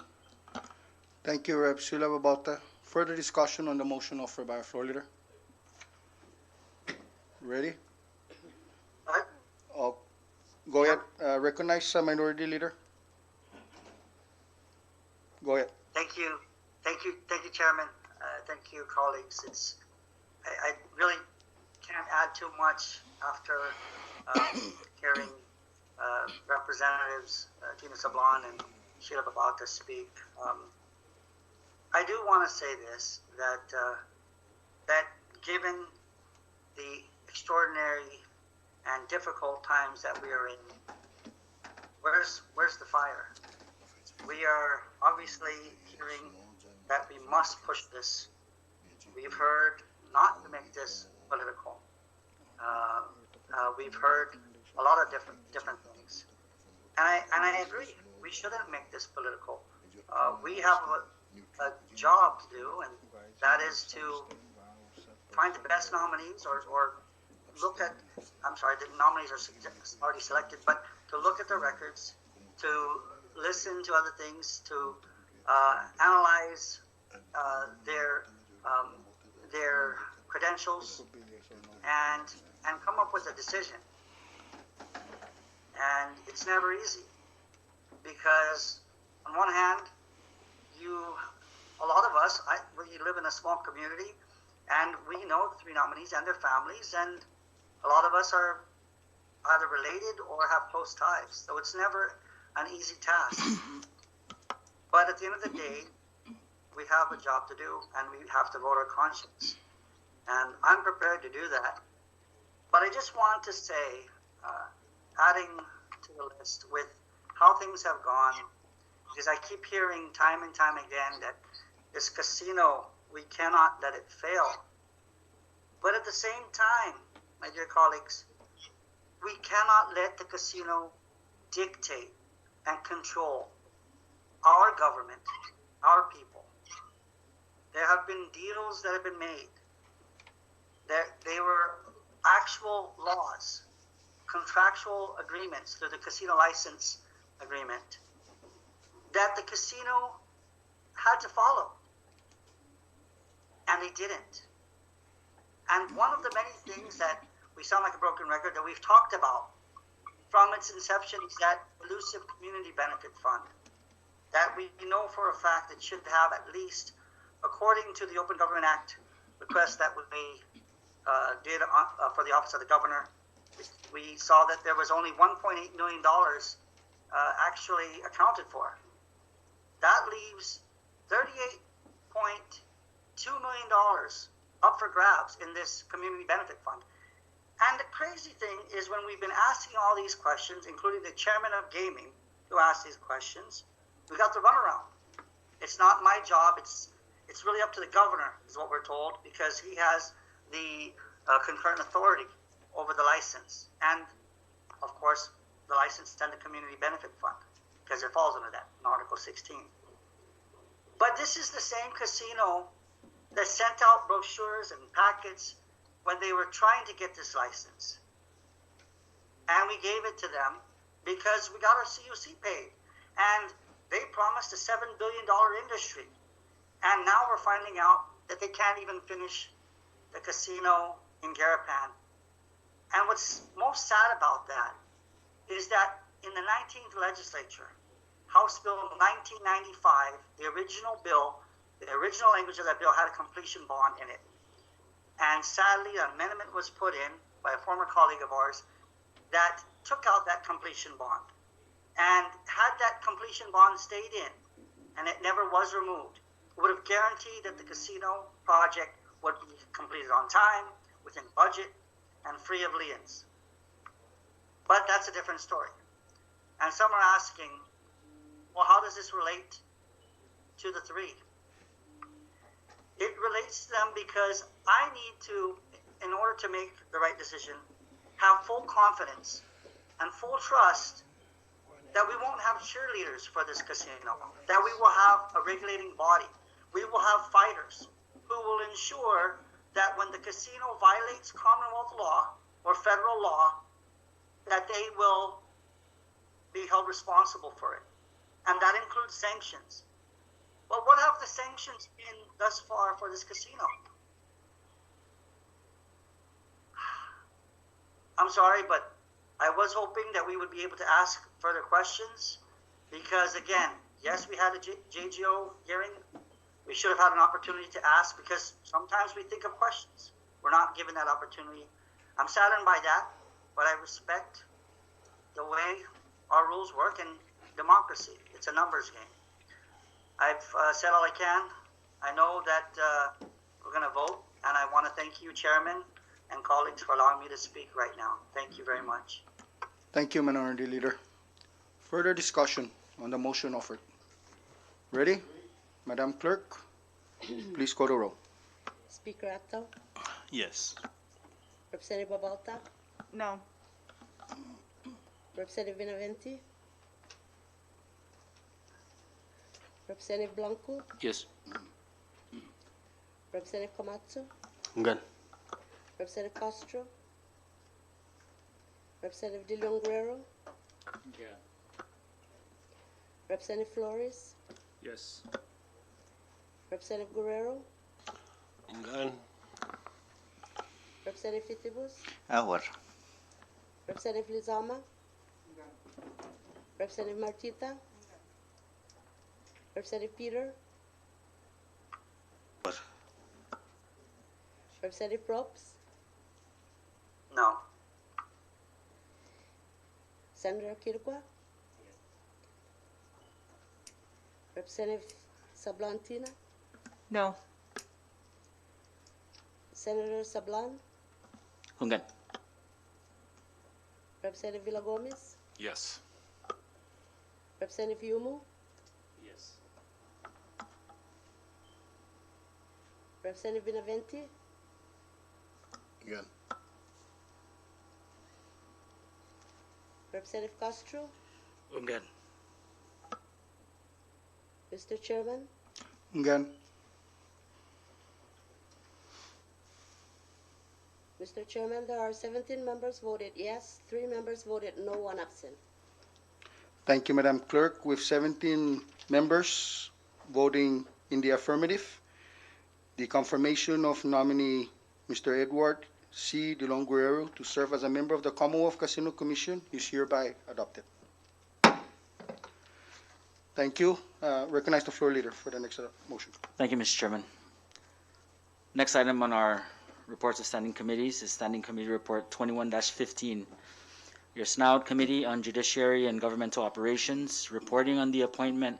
Thank you, Rep. Sheila Babauta. Further discussion on the motion offered by our floor leader? Ready? Aye. Go ahead. Recognize Minority Leader. Go ahead. Thank you, Chairman. Thank you, colleagues. I really can't add too much after hearing Representatives Tina Sablan and Sheila Babauta speak. I do want to say this, that given the extraordinary and difficult times that we are in, where's the fire? We are obviously hearing that we must push this. We've heard not to make this political. We've heard a lot of different things, and I agree. We shouldn't make this political. We have a job to do, and that is to find the best nominees, or look at. I'm sorry, the nominees are already selected, but to look at the records, to listen to other things, to analyze their credentials, and come up with a decision. And it's never easy, because on one hand, a lot of us, we live in a small community, and we know the three nominees and their families, and a lot of us are either related or have close ties. So it's never an easy task. But at the end of the day, we have a job to do, and we have to vote our conscience. And I'm prepared to do that. But I just want to say, adding to the list with how things have gone, because I keep hearing time and time again that this casino, we cannot let it fail. But at the same time, my dear colleagues, we cannot let the casino dictate and control our government, our people. There have been deals that have been made. They were actual laws, contractual agreements through the casino license agreement that the casino had to follow. And they didn't. And one of the many things that we sound like a broken record that we've talked about from its inception is that elusive community benefit fund that we know for a fact it should have at least, according to the Open Government Act request that we did for the Office of the Governor, we saw that there was only $1.8 million actually accounted for. That leaves $38.2 million up for grabs in this community benefit fund. And the crazy thing is, when we've been asking all these questions, including the chairman of gaming who asked these questions, we got the runaround. It's not my job. It's really up to the governor, is what we're told, because he has the concurrent authority over the license. And, of course, the license and the community benefit fund, because it falls under that in Article 16. But this is the same casino that sent out brochures and packets when they were trying to get this license. And we gave it to them because we got our CUC paid. And they promised a $7 billion industry. And now we're finding out that they can't even finish the casino in Garapan. And what's most sad about that is that in the 19th legislature, House Bill 1995, the original bill, the original language of that bill had a completion bond in it. And sadly, an amendment was put in by a former colleague of ours that took out that completion bond. And had that completion bond stayed in, and it never was removed, it would have guaranteed that the casino project would be completed on time, within budget, and free of liens. But that's a different story. And some are asking, well, how does this relate to the three? It relates to them because I need to, in order to make the right decision, have full confidence and full trust that we won't have cheerleaders for this casino, that we will have a regulating body. We will have fighters who will ensure that when the casino violates Commonwealth law or federal law, that they will be held responsible for it. And that includes sanctions. But what have the sanctions been thus far for this casino? I'm sorry, but I was hoping that we would be able to ask further questions because, again, yes, we had a JGO hearing. We should have had an opportunity to ask because sometimes we think of questions. We're not given that opportunity. I'm saddened by that, but I respect the way our rules work in democracy. It's a numbers game. I've said all I can. I know that we're going to vote, and I want to thank you, Chairman, and colleagues for allowing me to speak right now. Thank you very much. Thank you, Minority Leader. Further discussion on the motion offered. Ready? Madam Clerk, please call the roll. Speaker Acto, Yes. Representative Babalta, No. Representative Benavente, Representative Blanco, Yes. Representative Camacho, Ngan. Representative Castro, Representative Deleon Guerrero, Yeah. Representative Flores, Yes. Representative Guerrero, Ngan. Representative Fitibus, Our. Representative Lizama, Representative Martita, Representative Peter, Representative Probst, No. Senator Kirkwa, Representative Sablantina, No. Senator Sablan, Hungan. Representative Villagomez, Yes. Representative Yumu, Yes. Representative Benavente, Again. Representative Castro, Hungan. Mr. Chairman, Again. Mr. Chairman, there are 17 members voted yes, 3 members voted no, 1 absent. Thank you, Madam Clerk. With 17 members voting in the affirmative, the confirmation of nominee Mr. Edward C. Deleon Guerrero to serve as a member of the Commonwealth Casino Commission is hereby adopted. Thank you. Recognize the floor leader for the next motion. Thank you, Mr. Chairman. Next item on our reports of standing committees is Standing Committee Report 21-15. Your SNOUD Committee on Judiciary and Governmental Operations, reporting on the appointment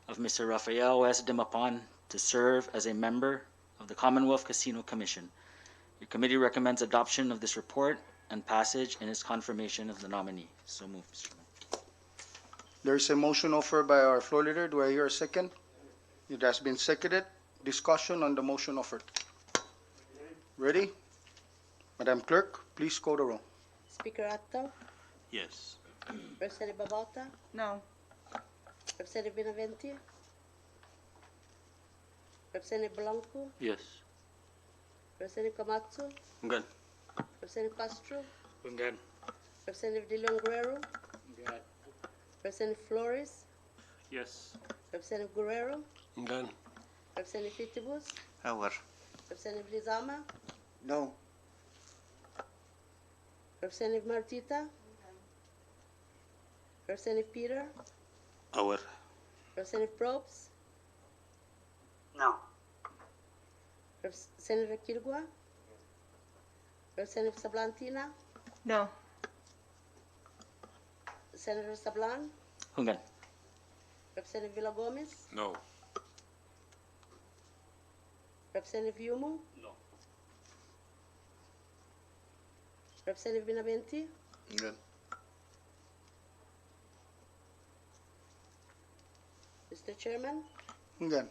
of Mr. Rafael S. Demapan to serve as a member of the Commonwealth Casino Commission. Your committee recommends adoption of this report and passage in its confirmation of the nominee. So moved, Mr. Chairman. There is a motion offered by our floor leader. Do I hear a second? It has been seconded. Discussion on the motion offered. Ready? Madam Clerk, please call the roll. Speaker Acto, Yes. Representative Babalta, No. Representative Benavente, Representative Blanco, Yes. Representative Camacho, Ngan. Representative Castro, Hungan. Representative Deleon Guerrero, Hungan. Representative Flores, Yes. Representative Guerrero, Ngan. Representative Fitibus, Our. Representative Lizama, No. Representative Martita, Representative Peter, Our. Representative Probst, No. Senator Kirgwa, Representative Sablantina, No. Representative Sablan, Hungan. Representative Villagomez, No. Representative Yumu. No. Representative Benavente, Good. Mr. Chairman. Again.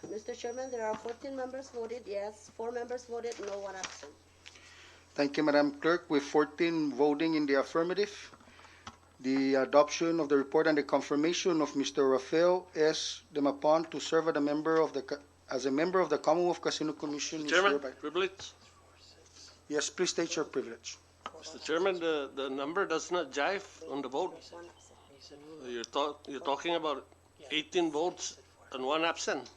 Mr. Chairman, there are 14 members voted yes, 4 members voted no, 1 absent. Thank you, Madam Clerk. With 14 voting in the affirmative, the adoption of the report and the confirmation of Mr. Rafael S. Demapan to serve as a member of the Commonwealth Casino Commission is Chairman, hereby. privilege. Yes, please state your privilege. Mr. Chairman, the number does not jive on the vote. You're talking about 18 votes and 1 absent.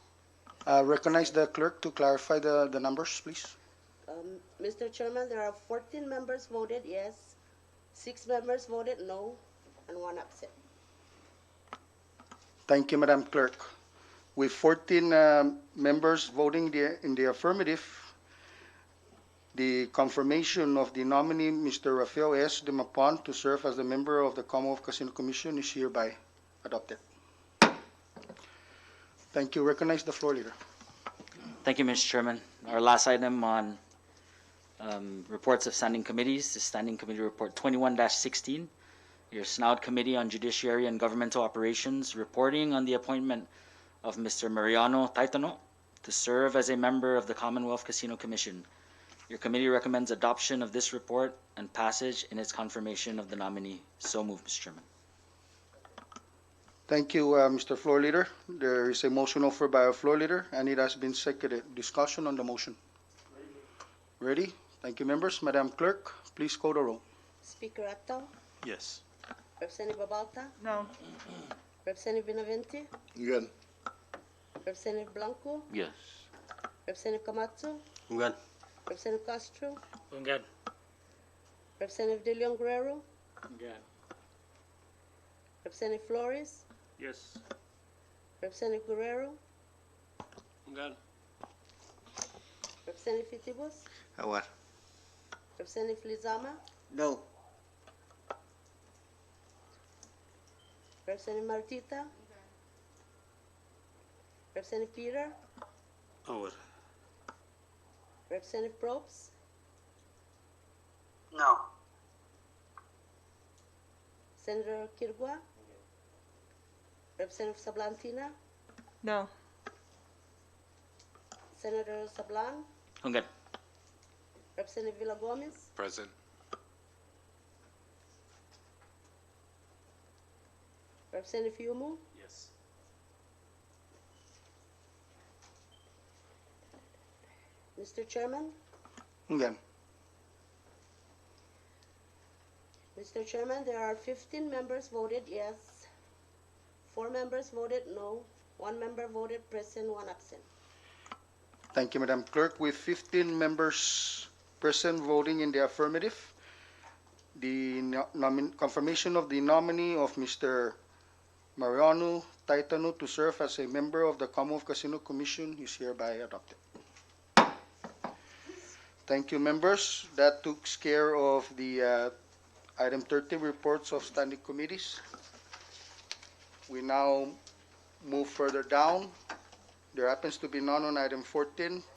Recognize the clerk to clarify the numbers, please. Mr. Chairman, there are 14 members voted yes, 6 members voted no, and 1 absent. Thank you, Madam Clerk. With 14 members voting in the affirmative, the confirmation of the nominee, Mr. Rafael S. Demapan, to serve as a member of the Commonwealth Casino Commission is hereby adopted. Thank you. Recognize the floor leader. Thank you, Mr. Chairman. Our last item on reports of standing committees is Standing Committee Report 21-16. Your SNOUD Committee on Judiciary and Governmental Operations reporting on the appointment of Mr. Mariano Taitano to serve as a member of the Commonwealth Casino Commission. Your committee recommends adoption of this report and passage in its confirmation of the nominee. So moved, Mr. Chairman. Thank you, Mr. Floor Leader. There is a motion offered by our Floor Leader, and it has been seconded. Discussion on the motion. Ready? Thank you, members. Madam Clerk, please call the roll. Speaker Acto, Yes. Representative Babalta, No. Representative Benavente, Good. Representative Blanco, Yes. Representative Camacho, Hungan. Representative Castro, Hungan. Representative Deleon Guerrero, Hungan. Representative Flores, Yes. Representative Guerrero, Hungan. Representative Fitibus, What? Representative Lizama, No. Representative Martita, Representative Peter, Over. Representative Probst, No. Senator Kirgua, Representative Sablantina, No. Senator Sablan, Hungan. Representative Villagomez, Present. Representative Yumu, Yes. Mr. Chairman. Again. Mr. Chairman, there are 15 members voted yes, 4 members voted no, 1 member voted present, 1 absent. Thank you, Madam Clerk. With 15 members present voting in the affirmative, the confirmation of the nominee of Mr. Mariano Taitano to serve as a member of the Commonwealth Casino Commission is hereby adopted. Thank you, members. That took care of the item 30 reports of standing committees. We now move further down. There happens to be none on item 14.